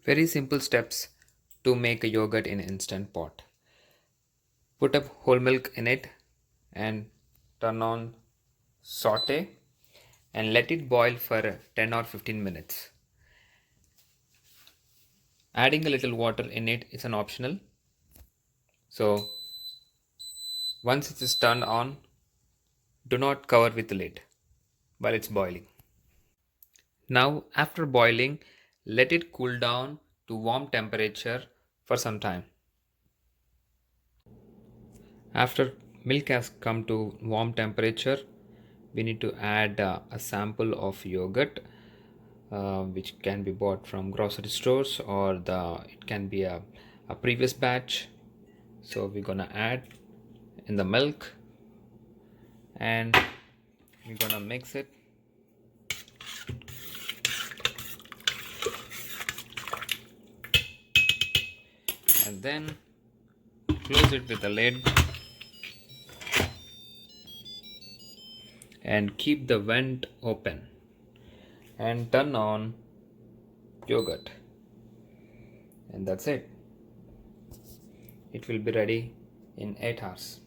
Very simple steps to make a yogurt in instant pot. Put up whole milk in it and turn on saute and let it boil for 10 or 15 minutes. Adding a little water in it is an optional. So once it is turned on, do not cover with the lid while it's boiling. Now after boiling, let it cool down to warm temperature for some time. After milk has come to warm temperature, we need to add a sample of yogurt, which can be bought from grocery stores, or it can be a previous batch. So we're gonna add in the milk and we're gonna mix it. And then close it with a lid and keep the vent open and turn on yogurt, and that's it. It will be ready in 8 hours.